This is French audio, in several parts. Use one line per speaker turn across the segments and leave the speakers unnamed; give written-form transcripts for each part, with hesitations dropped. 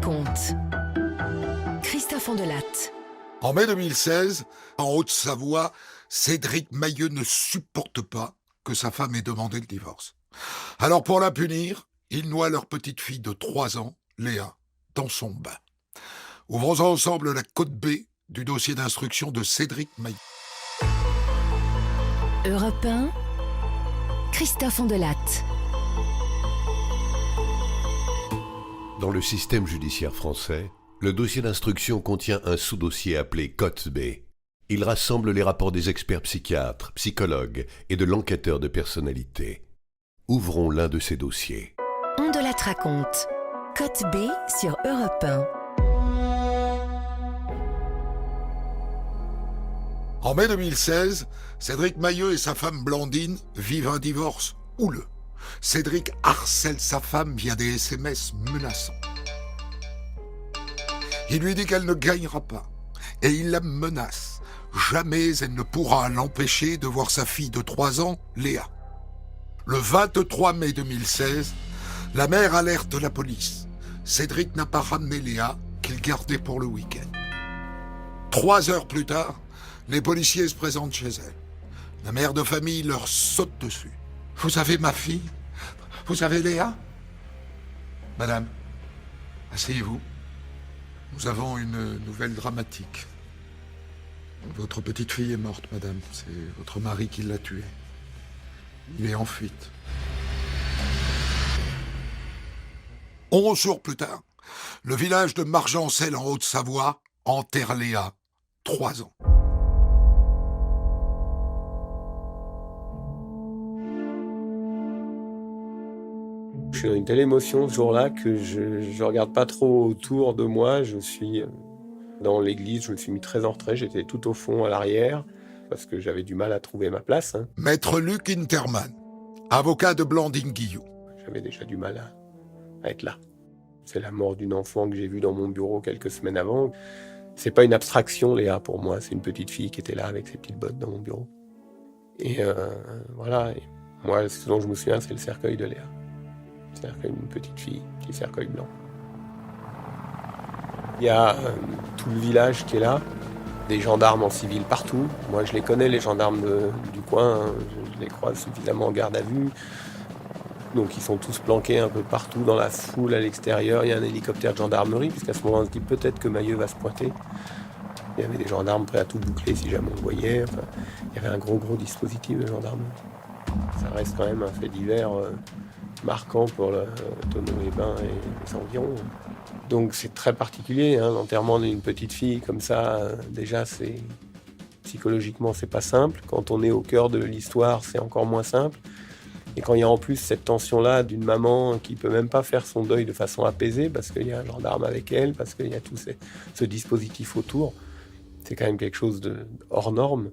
raconte. Christophe Andelatte.
En mai 2016, en Haute-Savoie, Cédric Mailleux ne supporte pas que sa femme ait demandé le divorce. Alors pour la punir, il noie leur petite fille de 3 ans, Léa, dans son bain. Ouvrons ensemble la cote B du dossier d'instruction de Cédric Mailleux.
Europe 1, Christophe Andelatte.
Dans le système judiciaire français, le dossier d'instruction contient un sous-dossier appelé cote B. Il rassemble les rapports des experts psychiatres, psychologues et de l'enquêteur de personnalité. Ouvrons l'un de ces dossiers.
Andelatte raconte. Cote B sur Europe 1.
En mai 2016, Cédric Mailleux et sa femme Blandine vivent un divorce houleux. Cédric harcèle sa femme via des SMS menaçants. Il lui dit qu'elle ne gagnera pas et il la menace. Jamais elle ne pourra l'empêcher de voir sa fille de 3 ans, Léa. Le 23 mai 2016, la mère alerte la police. Cédric n'a pas ramené Léa, qu'il gardait pour le week-end. 3 heures plus tard, les policiers se présentent chez elle. La mère de famille leur saute dessus. « Vous avez ma fille ? Vous avez Léa ?»« Madame, asseyez-vous. Nous avons une nouvelle dramatique. Votre petite fille est morte, madame. C'est votre mari qui l'a tuée. Il est en fuite. » 11 jours plus tard, le village de Margencel en Haute-Savoie enterre Léa, 3 ans.
Je suis dans une telle émotion ce jour-là que je regarde pas trop autour de moi. Je suis dans l'église, je me suis mis très en retrait, j'étais tout au fond à l'arrière parce que j'avais du mal à trouver ma place.
Maître Luc Interman, avocat de Blandine Guillou.
J'avais déjà du mal à être là. C'est la mort d'une enfant que j'ai vue dans mon bureau quelques semaines avant. C'est pas une abstraction, Léa, pour moi. C'est une petite fille qui était là avec ses petites bottes dans mon bureau. Et voilà. Et moi, ce dont je me souviens, c'est le cercueil de Léa. C'est-à-dire une petite fille, petit cercueil blanc. Il y a tout le village qui est là, des gendarmes en civil partout. Moi, je les connais, les gendarmes du coin, je les croise suffisamment en garde à vue. Donc, ils sont tous planqués un peu partout dans la foule, à l'extérieur. Il y a un hélicoptère de gendarmerie, puisqu'à ce moment, on se dit peut-être que Mailleux va se pointer. Il y avait des gendarmes prêts à tout boucler si jamais on le voyait. Enfin, il y avait un gros dispositif de gendarmerie. Ça reste quand même un fait divers marquant pour le Tonneau-les-Bains et les environs. Donc c'est très particulier, l'enterrement d'une petite fille comme ça, déjà psychologiquement c'est pas simple. Quand on est au cœur de l'histoire, c'est encore moins simple. Et quand il y a en plus cette tension-là d'une maman qui peut même pas faire son deuil de façon apaisée parce qu'il y a un gendarme avec elle, parce qu'il y a tout ce dispositif autour, c'est quand même quelque chose de hors norme.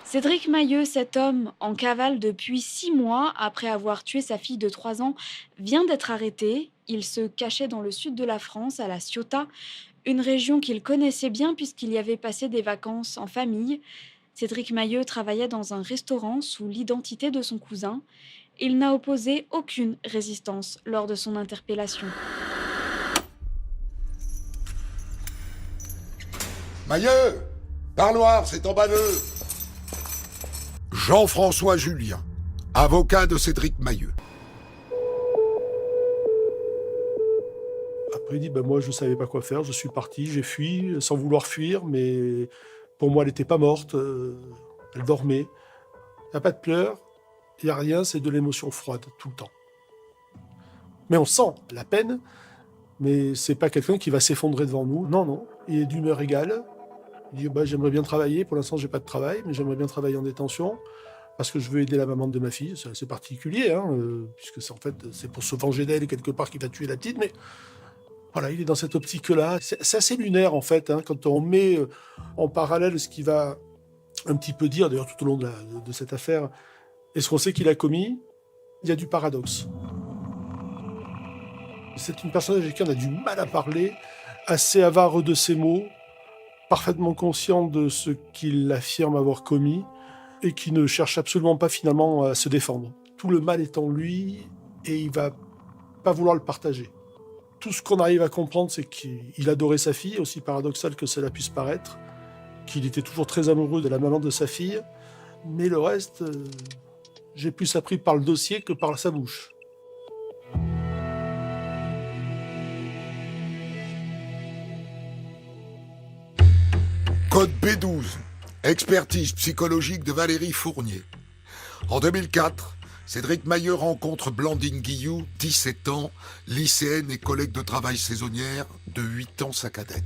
Cédric Mailleux, cet homme en cavale depuis 6 mois après avoir tué sa fille de 3 ans, vient d'être arrêté. Il se cachait dans le sud de la France, à la Ciotat, une région qu'il connaissait bien puisqu'il y avait passé des vacances en famille. Cédric Mailleux travaillait dans un restaurant sous l'identité de son cousin. Il n'a opposé aucune résistance lors de son interpellation.
Mailleux, parloir, c'est en banneux. Jean-François Julien, avocat de Cédric Mailleux.
Après, il dit, moi, je ne savais pas quoi faire. Je suis parti, j'ai fui, sans vouloir fuir, mais pour moi, elle n'était pas morte. Elle dormait. Il n'y a pas de pleurs, il n'y a rien, c'est de l'émotion froide, tout le temps. Mais on sent la peine, mais c'est pas quelqu'un qui va s'effondrer devant nous. Non, il est d'humeur égale. Il dit, j'aimerais bien travailler. Pour l'instant, j'ai pas de travail, mais j'aimerais bien travailler en détention parce que je veux aider la maman de ma fille. C'est assez particulier, puisque c'est pour se venger d'elle quelque part qu'il a tué la petite. Mais voilà, il est dans cette optique-là. C'est assez lunaire, en fait, quand on met en parallèle ce qu'il va un petit peu dire, d'ailleurs, tout au long de cette affaire, et ce qu'on sait qu'il a commis, il y a du paradoxe. C'est une personne avec qui on a du mal à parler, assez avare de ses mots, parfaitement conscient de ce qu'il affirme avoir commis et qui ne cherche absolument pas finalement à se défendre. Tout le mal est en lui et il va pas vouloir le partager. Tout ce qu'on arrive à comprendre, c'est qu'il adorait sa fille, aussi paradoxal que cela puisse paraître, qu'il était toujours très amoureux de la maman de sa fille, mais le reste, j'ai plus appris par le dossier que par sa bouche.
Code B12, expertise psychologique de Valérie Fournier. En 2004, Cédric Mailleux rencontre Blandine Guillou, 17 ans, lycéenne et collègue de travail saisonnière, de 8 ans sa cadette.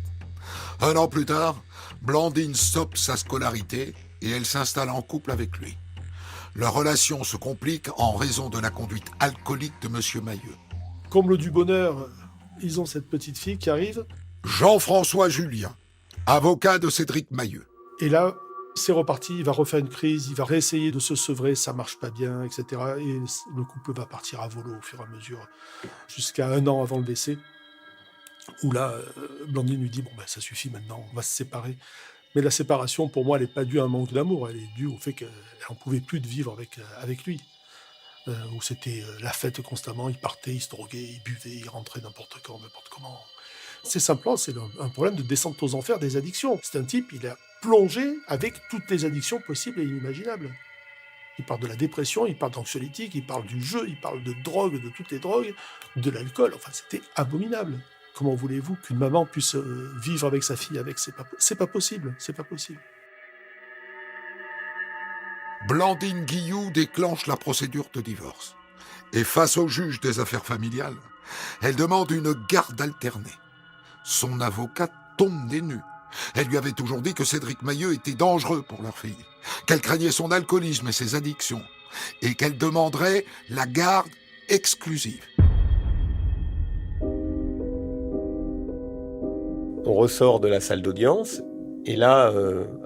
Un an plus tard, Blandine stoppe sa scolarité et elle s'installe en couple avec lui. Leur relation se complique en raison de la conduite alcoolique de M. Mailleux.
Comble du bonheur, ils ont cette petite fille qui arrive.
Jean-François Julien, avocat de Cédric Mailleux.
Et là, c'est reparti, il va refaire une crise, il va réessayer de se sevrer, ça marche pas bien, etc. Et le couple va partir à volo au fur et à mesure, jusqu'à 1 an avant le décès, où là, Blandine lui dit, bon ben ça suffit maintenant, on va se séparer. Mais la séparation, pour moi, elle n'est pas due à un manque d'amour, elle est due au fait qu'elle n'en pouvait plus de vivre avec lui. Où c'était la fête constamment, il partait, il se droguait, il buvait, il rentrait n'importe quand, n'importe comment. C'est simplement, c'est un problème de descente aux enfers des addictions. C'est un type, il a plongé avec toutes les addictions possibles et inimaginables. Il parle de la dépression, il parle d'anxiolytique, il parle du jeu, il parle de drogue, de toutes les drogues, de l'alcool. Enfin, c'était abominable. Comment voulez-vous qu'une maman puisse vivre avec sa fille avec c'est pas possible, c'est pas possible.
Blandine Guillou déclenche la procédure de divorce. Et face au juge des affaires familiales, elle demande une garde alternée. Son avocat tombe des nues. Elle lui avait toujours dit que Cédric Mailleux était dangereux pour leur fille, qu'elle craignait son alcoolisme et ses addictions, et qu'elle demanderait la garde exclusive.
On ressort de la salle d'audience, et là,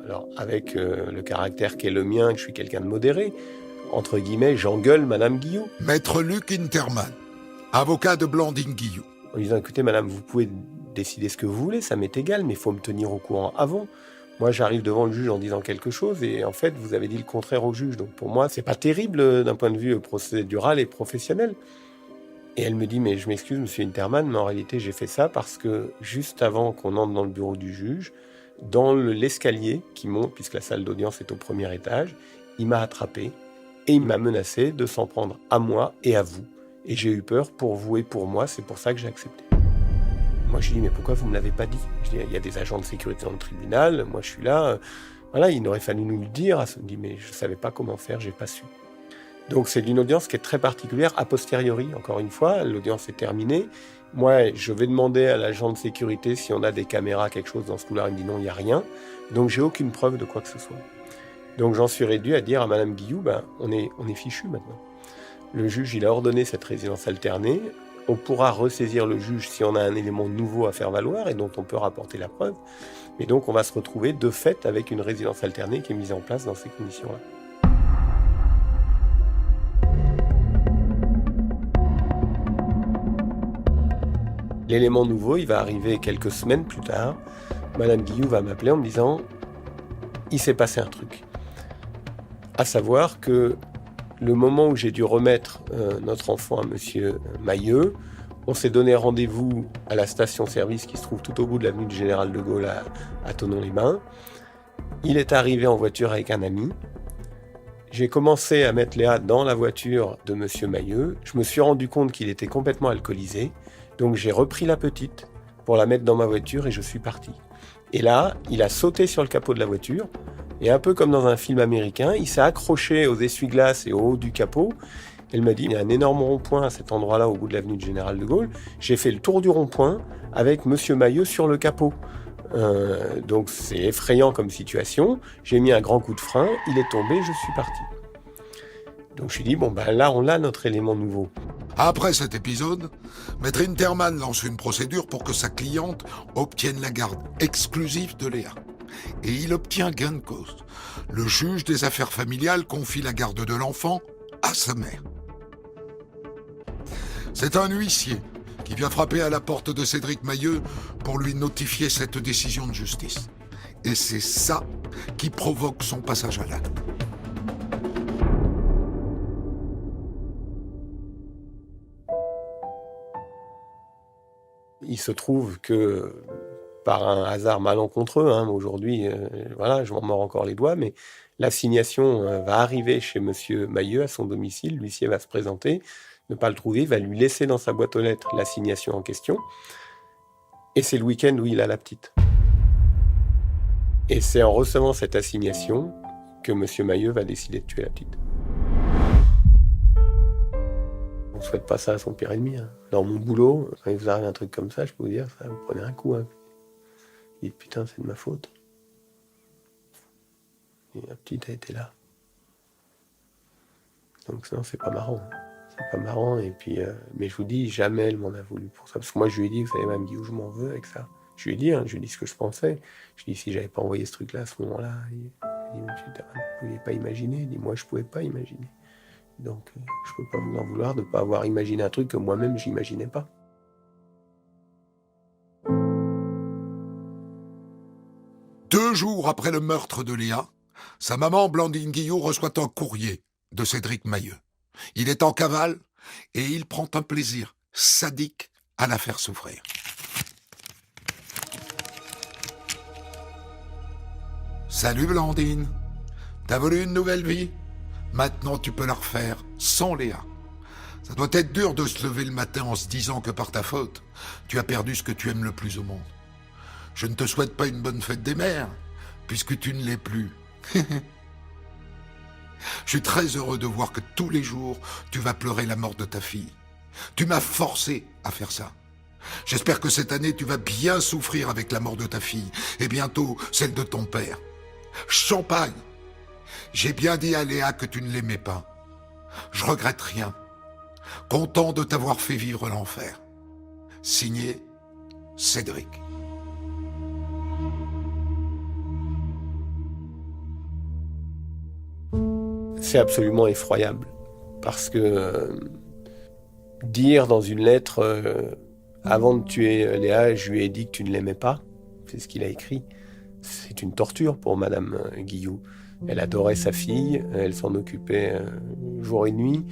alors avec le caractère qui est le mien, que je suis quelqu'un de modéré, entre guillemets, j'engueule Madame Guillou.
Maître Luc Interman, avocat de Blandine Guillou.
En lui disant, écoutez Madame, vous pouvez décider ce que vous voulez, ça m'est égal, mais il faut me tenir au courant avant. Moi, j'arrive devant le juge en disant quelque chose, et en fait, vous avez dit le contraire au juge. Donc pour moi, c'est pas terrible d'un point de vue procédural et professionnel. Et elle me dit, mais je m'excuse, monsieur Interman, mais en réalité, j'ai fait ça parce que juste avant qu'on entre dans le bureau du juge, dans l'escalier qui monte, puisque la salle d'audience est au premier étage, il m'a attrapé et il m'a menacé de s'en prendre à moi et à vous. Et j'ai eu peur pour vous et pour moi, c'est pour ça que j'ai accepté. Moi, je lui dis, mais pourquoi vous ne me l'avez pas dit? Je dis, il y a des agents de sécurité dans le tribunal, moi je suis là. Voilà, il aurait fallu nous le dire. Elle me dit, mais je ne savais pas comment faire, je n'ai pas su. Donc c'est une audience qui est très particulière, a posteriori, encore une fois, l'audience est terminée. Moi, je vais demander à l'agent de sécurité si on a des caméras, quelque chose dans ce couloir. Il me dit non, il n'y a rien. Donc j'ai aucune preuve de quoi que ce soit. Donc j'en suis réduit à dire à Madame Guillou, on est fichu maintenant. Le juge, il a ordonné cette résidence alternée. On pourra ressaisir le juge si on a un élément nouveau à faire valoir et dont on peut rapporter la preuve. Mais donc on va se retrouver de fait avec une résidence alternée qui est mise en place dans ces conditions-là. L'élément nouveau, il va arriver quelques semaines plus tard. Madame Guillou va m'appeler en me disant « Il s'est passé un truc ». À savoir que le moment où j'ai dû remettre notre enfant à monsieur Mailleux, on s'est donné rendez-vous à la station-service qui se trouve tout au bout de l'avenue du Général de Gaulle à Thonon-les-Bains. Il est arrivé en voiture avec un ami. J'ai commencé à mettre Léa dans la voiture de monsieur Mailleux. Je me suis rendu compte qu'il était complètement alcoolisé. Donc j'ai repris la petite pour la mettre dans ma voiture et je suis parti. Et là, il a sauté sur le capot de la voiture et un peu comme dans un film américain, il s'est accroché aux essuie-glaces et au haut du capot. Elle m'a dit, il y a un énorme rond-point à cet endroit-là au bout de l'avenue du Général de Gaulle. J'ai fait le tour du rond-point avec monsieur Mailleux sur le capot. Donc c'est effrayant comme situation. J'ai mis un grand coup de frein, il est tombé, je suis parti. Donc je lui ai dit, là on a notre élément nouveau.
Après cet épisode, Maître Interman lance une procédure pour que sa cliente obtienne la garde exclusive de Léa. Et il obtient gain de cause. Le juge des affaires familiales confie la garde de l'enfant à sa mère. C'est un huissier qui vient frapper à la porte de Cédric Mailleux pour lui notifier cette décision de justice. Et c'est ça qui provoque son passage à l'acte.
Il se trouve que, par un hasard malencontreux, aujourd'hui, voilà, je m'en mords encore les doigts, mais l'assignation va arriver chez monsieur Mailleux à son domicile, l'huissier va se présenter, ne pas le trouver, il va lui laisser dans sa boîte aux lettres l'assignation en question, et c'est le week-end où il a la petite. Et c'est en recevant cette assignation que monsieur Mailleux va décider de tuer la petite. On ne souhaite pas ça à son pire ennemi. Dans mon boulot, quand il vous arrive un truc comme ça, je peux vous dire, ça, vous prenez un coup. Il dit, putain, c'est de ma faute. Et la petite a été là. Donc non, c'est pas marrant. C'est pas marrant. Et puis, mais je vous dis, jamais elle m'en a voulu pour ça. Parce que moi, je lui ai dit, vous savez, Mme Guillou, je m'en veux avec ça. Je lui ai dit ce que je pensais. Je lui ai dit, si j'avais pas envoyé ce truc-là à ce moment-là, il dit, monsieur Taran, vous ne pouviez pas imaginer. Il dit, moi, je pouvais pas imaginer. Donc, je peux pas vous en vouloir de ne pas avoir imaginé un truc que moi-même, j'imaginais pas.
Deux jours après le meurtre de Léa, sa maman, Blandine Guillou, reçoit un courrier de Cédric Mailleux. Il est en cavale et il prend un plaisir sadique à la faire souffrir. Salut Blandine, t'as voulu une nouvelle vie ? Maintenant tu peux la refaire sans Léa. Ça doit être dur de se lever le matin en se disant que par ta faute, tu as perdu ce que tu aimes le plus au monde. Je ne te souhaite pas une bonne fête des mères, puisque tu ne l'es plus. Je suis très heureux de voir que tous les jours, tu vas pleurer la mort de ta fille. Tu m'as forcé à faire ça. J'espère que cette année, tu vas bien souffrir avec la mort de ta fille, et bientôt celle de ton père. Champagne! J'ai bien dit à Léa que tu ne l'aimais pas. Je regrette rien. Content de t'avoir fait vivre l'enfer. Signé Cédric.
C'est absolument effroyable. Parce que dire dans une lettre, avant de tuer Léa, je lui ai dit que tu ne l'aimais pas, c'est ce qu'il a écrit. C'est une torture pour Madame Guillou. Elle adorait sa fille, elle s'en occupait jour et nuit.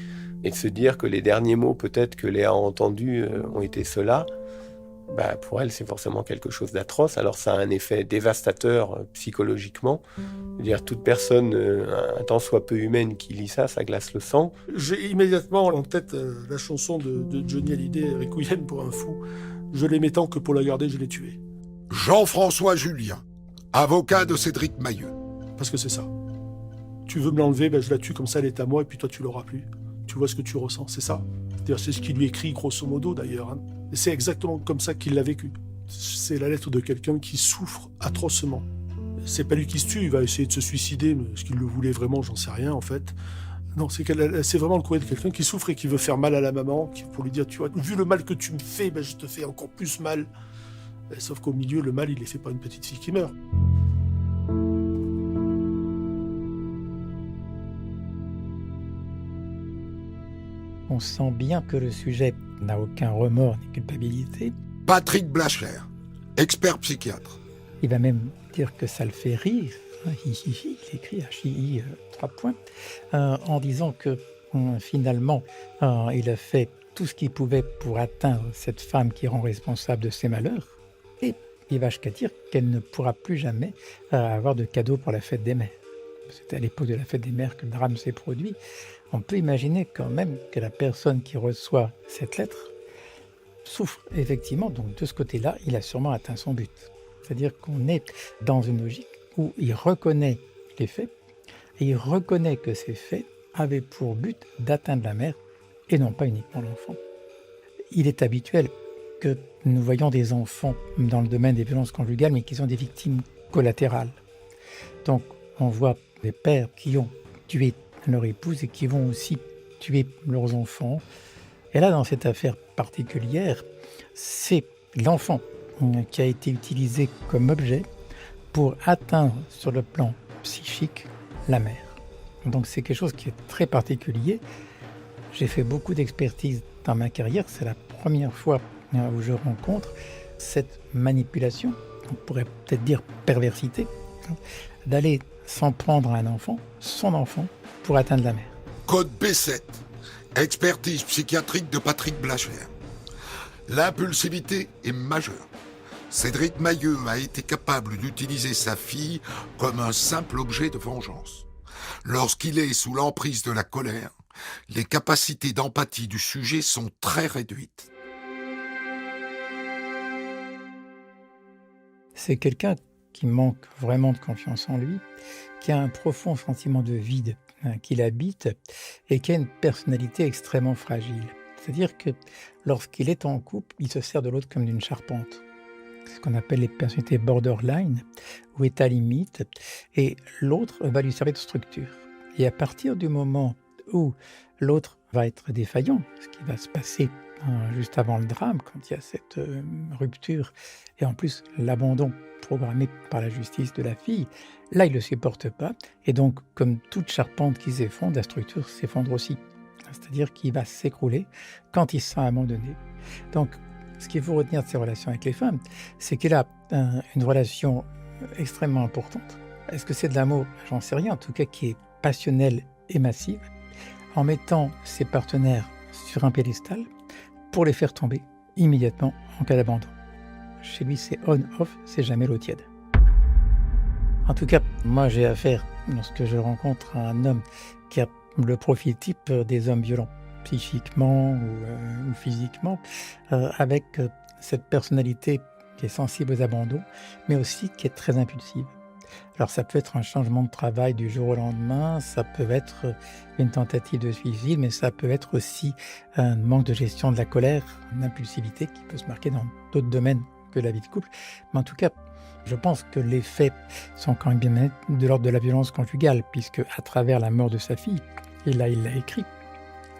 Et de se dire que les derniers mots peut-être que Léa a entendus ont été ceux-là, pour elle c'est forcément quelque chose d'atroce. Alors ça a un effet dévastateur psychologiquement. Dire toute personne, un tant soit peu humaine, qui lit ça, ça glace le sang.
J'ai immédiatement en tête la chanson de Johnny Hallyday, Requiem pour un fou. Je l'aimais tant que pour la garder, je l'ai tuée.
Jean-François Julien, avocat de Cédric Mailleux.
Parce que c'est ça. Tu veux me l'enlever, je la tue comme ça, elle est à moi, et puis toi tu l'auras plus. Tu vois ce que tu ressens, c'est ça. C'est ce qu'il lui écrit grosso modo d'ailleurs. Et c'est exactement comme ça qu'il l'a vécu. C'est la lettre de quelqu'un qui souffre atrocement. C'est pas lui qui se tue, il va essayer de se suicider, mais est-ce qu'il le voulait vraiment, j'en sais rien en fait. Non, c'est vraiment le courrier de quelqu'un qui souffre et qui veut faire mal à la maman, pour lui dire, tu vois, vu le mal que tu me fais, je te fais encore plus mal. Sauf qu'au milieu, le mal, il est fait par une petite fille qui meurt.
On sent bien que le sujet n'a aucun remords ni culpabilité.
Patrick Blacher, expert psychiatre.
Il va même dire que ça le fait rire. Il écrit HII 3 points, en disant que finalement, il a fait tout ce qu'il pouvait pour atteindre cette femme qui rend responsable de ses malheurs. Et il va jusqu'à dire qu'elle ne pourra plus jamais avoir de cadeau pour la fête des mères. C'était à l'époque de la fête des mères que le drame s'est produit. On peut imaginer quand même que la personne qui reçoit cette lettre souffre effectivement. Donc de ce côté-là, il a sûrement atteint son but. C'est-à-dire qu'on est dans une logique où il reconnaît les faits et il reconnaît que ces faits avaient pour but d'atteindre la mère et non pas uniquement l'enfant. Il est habituel que nous voyons des enfants dans le domaine des violences conjugales mais qui sont des victimes collatérales. Donc on voit des pères qui ont tué leur épouse et qui vont aussi tuer leurs enfants. Et là, dans cette affaire particulière, c'est l'enfant qui a été utilisé comme objet pour atteindre sur le plan psychique la mère. Donc c'est quelque chose qui est très particulier. J'ai fait beaucoup d'expertises dans ma carrière. C'est la première fois où je rencontre cette manipulation, on pourrait peut-être dire perversité, d'aller s'en prendre à un enfant, son enfant, pour atteindre la mère.
Code B7, expertise psychiatrique de Patrick Blacher. L'impulsivité est majeure. Cédric Mahieu a été capable d'utiliser sa fille comme un simple objet de vengeance. Lorsqu'il est sous l'emprise de la colère, les capacités d'empathie du sujet sont très réduites.
C'est quelqu'un qui manque vraiment de confiance en lui, qui a un profond sentiment de vide qui l'habite et qui a une personnalité extrêmement fragile. C'est-à-dire que lorsqu'il est en couple, il se sert de l'autre comme d'une charpente. C'est ce qu'on appelle les personnalités borderline ou état limite, et l'autre va lui servir de structure. Et à partir du moment où l'autre va être défaillant, ce qui va se passer juste avant le drame, quand il y a cette rupture, et en plus l'abandon programmé par la justice de la fille, là il ne le supporte pas, et donc comme toute charpente qui s'effondre, la structure s'effondre aussi. C'est-à-dire qu'il va s'écrouler quand il se sent abandonné. Donc ce qu'il faut retenir de ses relations avec les femmes, c'est qu'il a une relation extrêmement importante. Est-ce que c'est de l'amour? J'en sais rien, en tout cas qui est passionnelle et massive, en mettant ses partenaires sur un pédestal pour les faire tomber immédiatement en cas d'abandon. Chez lui, c'est on-off, c'est jamais l'eau tiède. En tout cas, moi j'ai affaire, lorsque je rencontre un homme qui a le profil type des hommes violents, psychiquement ou physiquement, avec cette personnalité qui est sensible aux abandons, mais aussi qui est très impulsive. Alors ça peut être un changement de travail du jour au lendemain, ça peut être une tentative de suicide, mais ça peut être aussi un manque de gestion de la colère, une impulsivité qui peut se marquer dans d'autres domaines que la vie de couple. Mais en tout cas, je pense que les faits sont quand même bien de l'ordre de la violence conjugale, puisque à travers la mort de sa fille, et là il l'a écrit,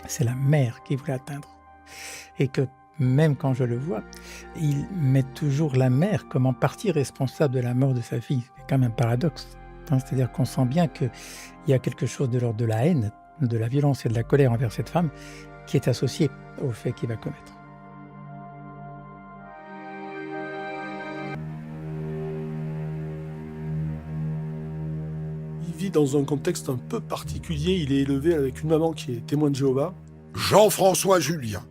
c'est la mère qui voulait l'atteindre. Et que même quand je le vois, il met toujours la mère comme en partie responsable de la mort de sa fille. C'est quand même un paradoxe. C'est-à-dire qu'on sent bien qu'il y a quelque chose de l'ordre de la haine, de la violence et de la colère envers cette femme qui est associé au fait qu'il va commettre.
Il vit dans un contexte un peu particulier. Il est élevé avec une maman qui est témoin de Jéhovah.
Jean-François Julien,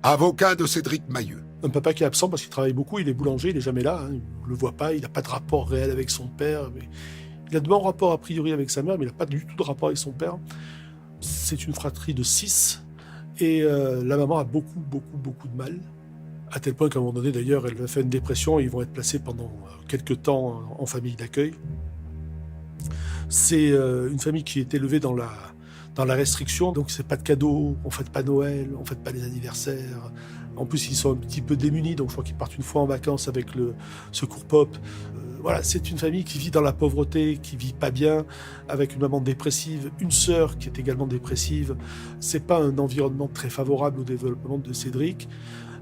avocat de Cédric Mahieu.
Un papa qui est absent parce qu'il travaille beaucoup, il est boulanger, il n'est jamais là, il ne le voit pas, il n'a pas de rapport réel avec son père. Mais il a de bons rapports a priori avec sa mère, mais il n'a pas du tout de rapport avec son père. C'est une fratrie de 6 et la maman a beaucoup de mal. À tel point qu'à un moment donné, d'ailleurs, elle va faire une dépression et ils vont être placés pendant quelques temps en famille d'accueil. C'est une famille qui est élevée dans la restriction, donc c'est pas de cadeaux, on fête pas Noël, on fête pas les anniversaires. En plus, ils sont un petit peu démunis, donc je crois qu'ils partent une fois en vacances avec le Secours Pop. Voilà, c'est une famille qui vit dans la pauvreté, qui vit pas bien, avec une maman dépressive, une sœur qui est également dépressive. C'est pas un environnement très favorable au développement de Cédric.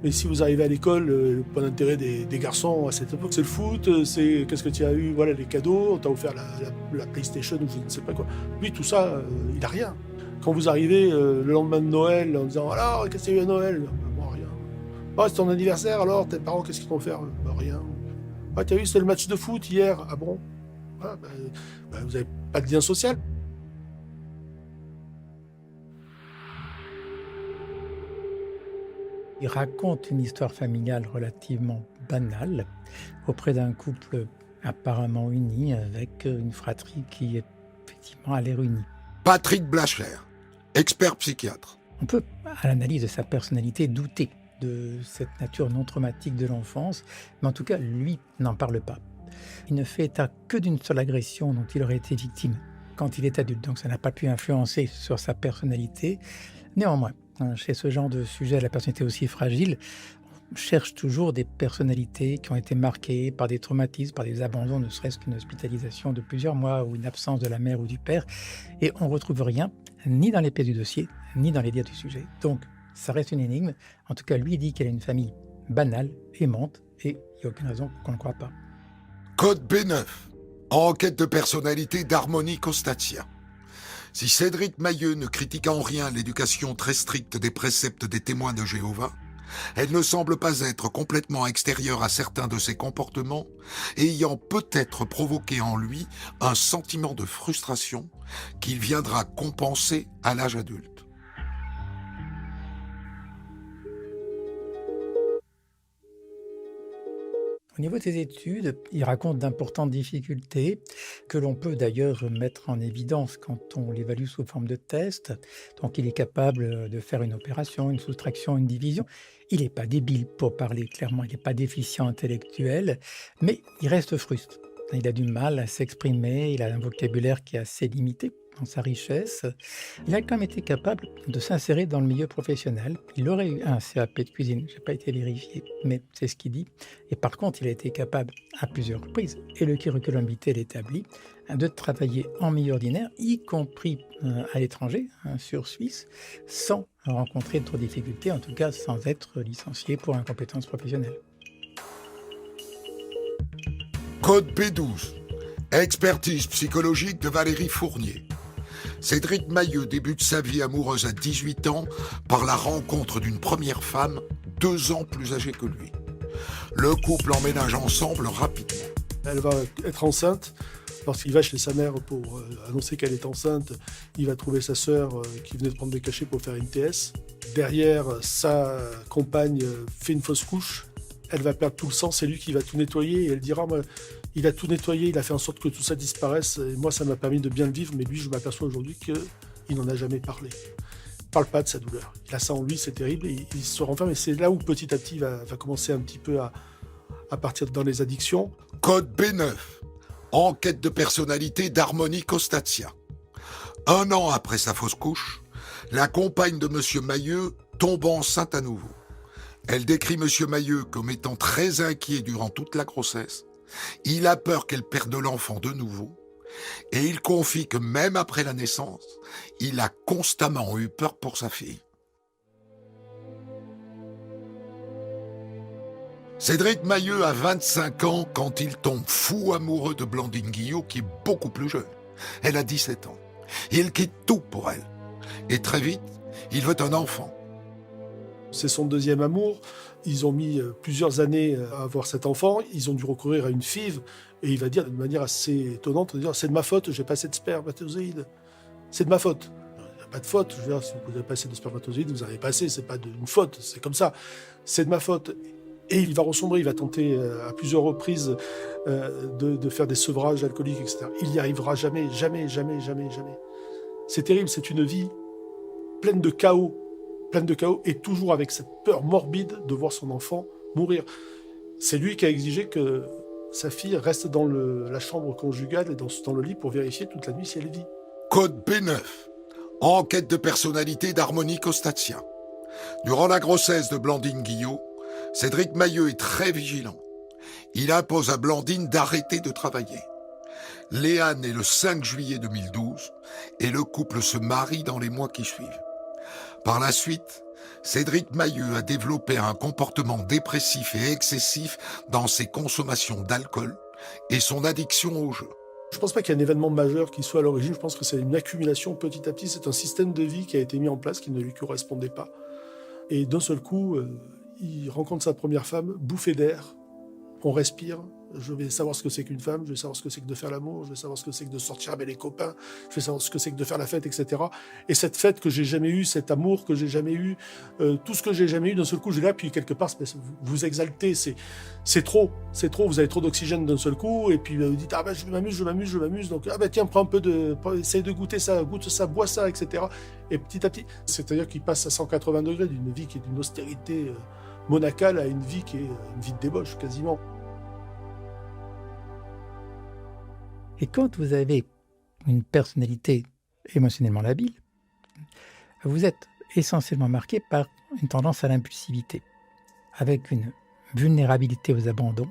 Mais si vous arrivez à l'école, le point d'intérêt des garçons à cette époque, c'est le foot, c'est qu'est-ce que tu as eu, voilà les cadeaux, on t'a offert la PlayStation ou je ne sais pas quoi. Lui, tout ça, il a rien. Quand vous arrivez le lendemain de Noël en disant alors, qu'est-ce qu'il y a eu à Noël? Bon, rien. Oh, c'est ton anniversaire alors, tes parents, qu'est-ce qu'ils t'ont offert? Rien. Ah, t'as vu, c'était le match de foot hier. Ah bon? Ah, vous n'avez pas de lien social.
Il raconte une histoire familiale relativement banale auprès d'un couple apparemment uni avec une fratrie qui est effectivement à l'air unie.
Patrick Blacher, expert psychiatre.
On peut, à l'analyse de sa personnalité, douter de cette nature non traumatique de l'enfance, mais en tout cas, lui n'en parle pas. Il ne fait état que d'une seule agression dont il aurait été victime quand il est adulte, donc ça n'a pas pu influencer sur sa personnalité. Néanmoins, chez ce genre de sujet, la personnalité aussi fragile, on cherche toujours des personnalités qui ont été marquées par des traumatismes, par des abandons, ne serait-ce qu'une hospitalisation de plusieurs mois ou une absence de la mère ou du père, et on ne retrouve rien, ni dans les pièces du dossier, ni dans les dires du sujet. Donc, ça reste une énigme. En tout cas, lui il dit qu'elle a une famille banale, aimante, et il n'y a aucune raison qu'on ne croit pas.
Code B9, enquête de personnalité d'Harmonie Costatia. Si Cédric Mahieu ne critique en rien l'éducation très stricte des préceptes des témoins de Jéhovah, elle ne semble pas être complètement extérieure à certains de ses comportements, ayant peut-être provoqué en lui un sentiment de frustration qu'il viendra compenser à l'âge adulte.
Au niveau de ses études, il raconte d'importantes difficultés que l'on peut d'ailleurs mettre en évidence quand on l'évalue sous forme de test. Donc il est capable de faire une opération, une soustraction, une division. Il n'est pas débile pour parler clairement, il n'est pas déficient intellectuel, mais il reste fruste. Il a du mal à s'exprimer, il a un vocabulaire qui est assez limité dans sa richesse. Il a quand même été capable de s'insérer dans le milieu professionnel. Il aurait eu un CAP de cuisine, je n'ai pas été vérifié, mais c'est ce qu'il dit. Et par contre, il a été capable à plusieurs reprises, et le curriculum vitae l'établit, de travailler en milieu ordinaire, y compris à l'étranger, sur Suisse, sans rencontrer trop de difficultés, en tout cas sans être licencié pour incompétence professionnelle.
Code B12. Expertise psychologique de Valérie Fournier. Cédric Mailleux débute sa vie amoureuse à 18 ans par la rencontre d'une première femme 2 ans plus âgée que lui. Le couple emménage ensemble rapidement.
Elle va être enceinte. Lorsqu'il va chez sa mère pour annoncer qu'elle est enceinte, il va trouver sa sœur qui venait de prendre des cachets pour faire une TS. Derrière, sa compagne fait une fausse couche. Elle va perdre tout le sang, c'est lui qui va tout nettoyer. Et elle dira, il a tout nettoyé, il a fait en sorte que tout ça disparaisse. Et moi, ça m'a permis de bien le vivre. Mais lui, je m'aperçois aujourd'hui qu'il n'en a jamais parlé. Il ne parle pas de sa douleur. Il a ça en lui, c'est terrible. Et il se renferme. Et c'est là où petit à petit, il va commencer un petit peu à partir dans les addictions.
Code B9. Enquête de personnalité d'Harmonie Costatia. 1 an après sa fausse couche, la compagne de M. Mailleux tombe enceinte à nouveau. Elle décrit M. Mailleux comme étant très inquiet durant toute la grossesse. Il a peur qu'elle perde l'enfant de nouveau. Et il confie que même après la naissance, il a constamment eu peur pour sa fille. Cédric Mailleux a 25 ans quand il tombe fou amoureux de Blandine Guillot, qui est beaucoup plus jeune. Elle a 17 ans. Il quitte tout pour elle. Et très vite, il veut un enfant.
C'est son deuxième amour. Ils ont mis plusieurs années à avoir cet enfant. Ils ont dû recourir à une FIV. Et il va dire de manière assez étonnante, c'est de ma faute, j'ai pas assez de spermatozoïdes. C'est de ma faute. Il n'y a pas de faute. Je veux dire, si vous n'avez pas assez de spermatozoïdes, vous avez pas assez. C'est pas une faute. C'est comme ça. C'est de ma faute. Et il va ressombrer. Il va tenter à plusieurs reprises de faire des sevrages alcooliques, etc. Il n'y arrivera jamais, jamais, jamais, jamais, jamais. C'est terrible. C'est une vie pleine de chaos et toujours avec cette peur morbide de voir son enfant mourir. C'est lui qui a exigé que sa fille reste dans la chambre conjugale et dans le lit pour vérifier toute la nuit si elle vit.
Code B9. Enquête de personnalité d'Harmonie Costatia. Durant la grossesse de Blandine Guillot, Cédric Mailleux est très vigilant. Il impose à Blandine d'arrêter de travailler. Léa naît le 5 juillet 2012 et le couple se marie dans les mois qui suivent. Par la suite, Cédric Mailleux a développé un comportement dépressif et excessif dans ses consommations d'alcool et son addiction au jeu.
Je ne pense pas qu'il y ait un événement majeur qui soit à l'origine. Je pense que c'est une accumulation petit à petit. C'est un système de vie qui a été mis en place qui ne lui correspondait pas. Et d'un seul coup, il rencontre sa première femme, bouffée d'air. On respire. Je vais savoir ce que c'est qu'une femme, je vais savoir ce que c'est que de faire l'amour, je vais savoir ce que c'est que de sortir avec les copains, je vais savoir ce que c'est que de faire la fête, etc. Et cette fête que j'ai jamais eue, cet amour que j'ai jamais eu, tout ce que j'ai jamais eu, d'un seul coup, j'ai là, puis quelque part, vous exaltez, c'est trop, vous avez trop d'oxygène d'un seul coup, et puis vous dites, ah ben je m'amuse, donc ah ben tiens, prends un peu essaye de goûter ça, goûte ça, bois ça, etc. Et petit à petit, c'est-à-dire qu'il passe à 180 degrés d'une vie qui est d'une austérité monacale à une vie qui est une vie de débauche, quasiment.
Et quand vous avez une personnalité émotionnellement labile, vous êtes essentiellement marqué par une tendance à l'impulsivité, avec une vulnérabilité aux abandons,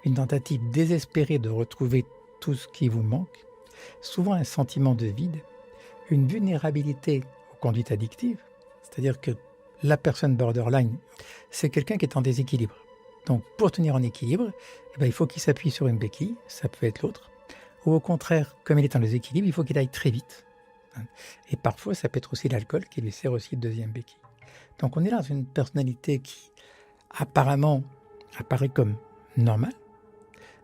une tentative désespérée de retrouver tout ce qui vous manque, souvent un sentiment de vide, une vulnérabilité aux conduites addictives, c'est-à-dire que la personne borderline, c'est quelqu'un qui est en déséquilibre. Donc pour tenir en équilibre, il faut qu'il s'appuie sur une béquille, ça peut être l'autre, ou au contraire, comme il est en déséquilibre, il faut qu'il aille très vite. Et parfois, ça peut être aussi l'alcool qui lui sert aussi de deuxième béquille. Donc on est dans une personnalité qui apparemment apparaît comme normale,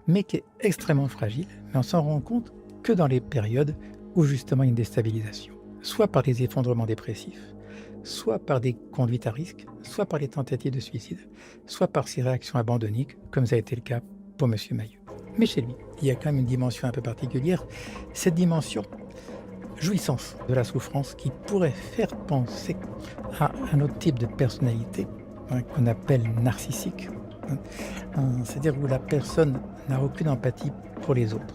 mais qui est extrêmement fragile. Mais on s'en rend compte que dans les périodes où justement il y a une déstabilisation, soit par des effondrements dépressifs, soit par des conduites à risque, soit par des tentatives de suicide, soit par ses réactions abandonniques, comme ça a été le cas pour M. Mahieu. Mais chez lui, il y a quand même une dimension un peu particulière, cette dimension jouissance de la souffrance qui pourrait faire penser à un autre type de personnalité qu'on appelle narcissique, c'est-à-dire où la personne n'a aucune empathie pour les autres.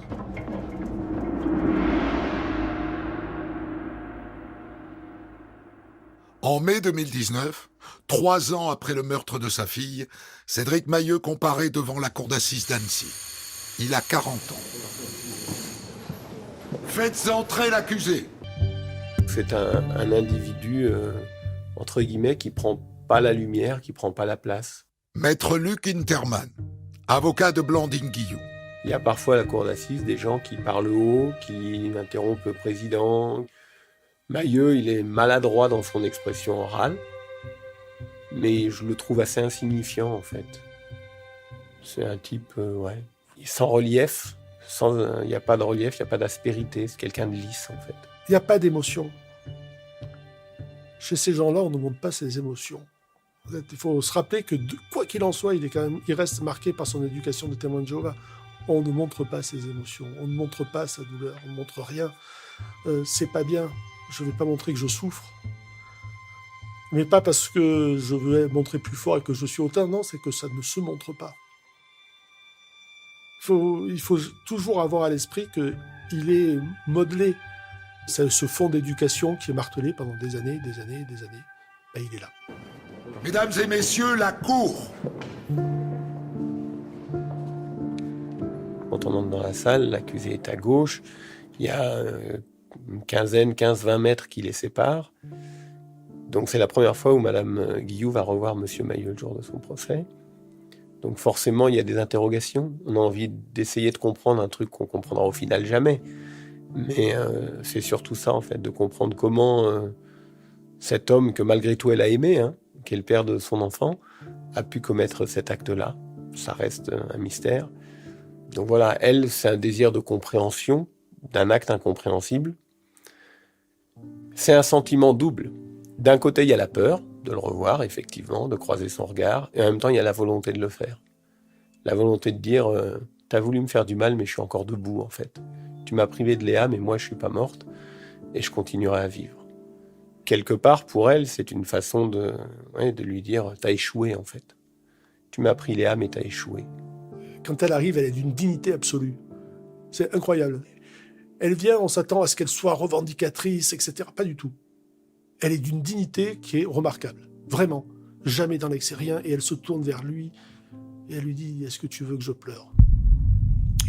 En mai 2019, 3 ans après le meurtre de sa fille, Cédric Mahieu comparaît devant la cour d'assises d'Annecy. Il a 40 ans. Faites entrer l'accusé.
C'est un individu, entre guillemets, qui prend pas la lumière, qui prend pas la place.
Maître Luc Interman, avocat de Blandine Guillou.
Il y a parfois à la cour d'assises des gens qui parlent haut, qui interrompent le président. Mahieu, il est maladroit dans son expression orale, mais je le trouve assez insignifiant en fait. C'est un type, sans relief, il n'y a pas de relief, il n'y a pas d'aspérité, c'est quelqu'un de lisse en fait.
Il n'y a pas d'émotion. Chez ces gens-là, on ne montre pas ses émotions. Il faut se rappeler que quoi qu'il en soit, il reste marqué par son éducation de témoin de Jéhovah. On ne montre pas ses émotions, on ne montre pas sa douleur, on ne montre rien. C'est pas bien. Je ne vais pas montrer que je souffre. Mais pas parce que je veux montrer plus fort et que je suis hautain, non, c'est que ça ne se montre pas. Il faut toujours avoir à l'esprit qu'il est modelé. C'est ce fond d'éducation qui est martelé pendant des années, des années, des années. Ben, il est là.
Mesdames et messieurs, la cour.
Quand on entre dans la salle, l'accusé est à gauche. Il y a une quinzaine, 15-20 mètres qui les séparent. Donc c'est la première fois où Madame Guillou va revoir Monsieur Mahieu le jour de son procès. Donc forcément, il y a des interrogations. On a envie d'essayer de comprendre un truc qu'on comprendra au final jamais. Mais c'est surtout ça, en fait, de comprendre comment cet homme que malgré tout elle a aimé, qui est le père de son enfant, a pu commettre cet acte-là. Ça reste un mystère. Donc voilà, elle, c'est un désir de compréhension d'un acte incompréhensible. C'est un sentiment double. D'un côté, il y a la peur de le revoir, effectivement, de croiser son regard, et en même temps, il y a la volonté de le faire. La volonté de dire « T'as voulu me faire du mal, mais je suis encore debout, en fait. Tu m'as privé de Léa, mais moi, je suis pas morte, et je continuerai à vivre. » Quelque part, pour elle, c'est une façon de lui dire « T'as échoué, en fait. Tu m'as pris Léa, mais t'as échoué. »
Quand elle arrive, elle est d'une dignité absolue. C'est incroyable. Elle vient, on s'attend à ce qu'elle soit revendicatrice, etc. Pas du tout. Elle est d'une dignité qui est remarquable. Vraiment. Jamais dans l'excès, rien. Et elle se tourne vers lui et elle lui dit « Est-ce que tu veux que je pleure ?»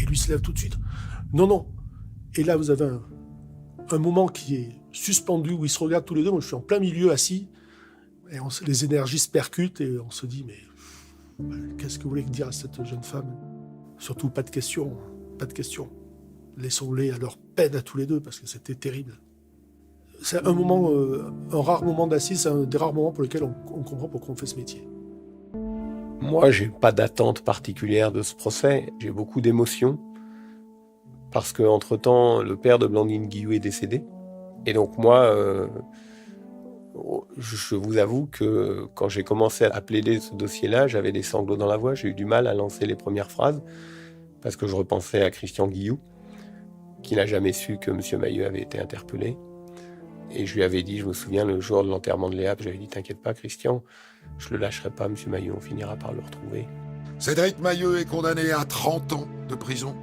Et lui se lève tout de suite. « Non, non. » Et là, vous avez un moment qui est suspendu, où ils se regardent tous les deux. Moi, je suis en plein milieu, assis. Et les énergies se percutent et on se dit « Mais qu'est-ce que vous voulez dire à cette jeune femme ?» Surtout, pas de questions. Pas de questions. Laissons-les à leur peine à tous les deux, parce que c'était terrible. C'est un moment, un rare moment d'assise, c'est un des rares moments pour lesquels on comprend pourquoi on fait ce métier.
Moi, j'ai pas d'attente particulière de ce procès. J'ai beaucoup d'émotions, parce qu'entre-temps, le père de Blandine Guillou est décédé. Et donc moi, je vous avoue que quand j'ai commencé à plaider ce dossier-là, j'avais des sanglots dans la voix. J'ai eu du mal à lancer les premières phrases, parce que je repensais à Christian Guillou, qui n'a jamais su que M. Mahieu avait été interpellé. Et je lui avais dit, je me souviens, le jour de l'enterrement de Léa, j'avais dit, t'inquiète pas, Christian, je le lâcherai pas, M. Mahieu, on finira par le retrouver.
Cédric Mahieu est condamné à 30 ans de prison.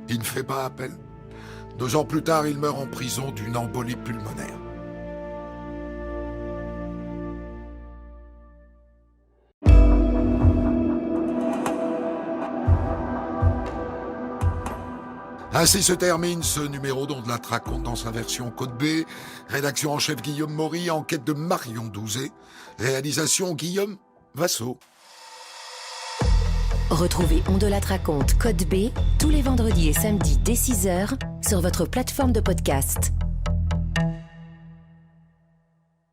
Il ne fait pas appel. 2 ans plus tard, il meurt en prison d'une embolie pulmonaire. Ainsi se termine ce numéro dont de la raconte dans sa version Côte B. Rédaction en chef Guillaume Maury, enquête de Marion Douzet. Réalisation Guillaume Vassaux.
Retrouvez On de la raconte Code B tous les vendredis et samedis dès 6h sur votre plateforme de podcast.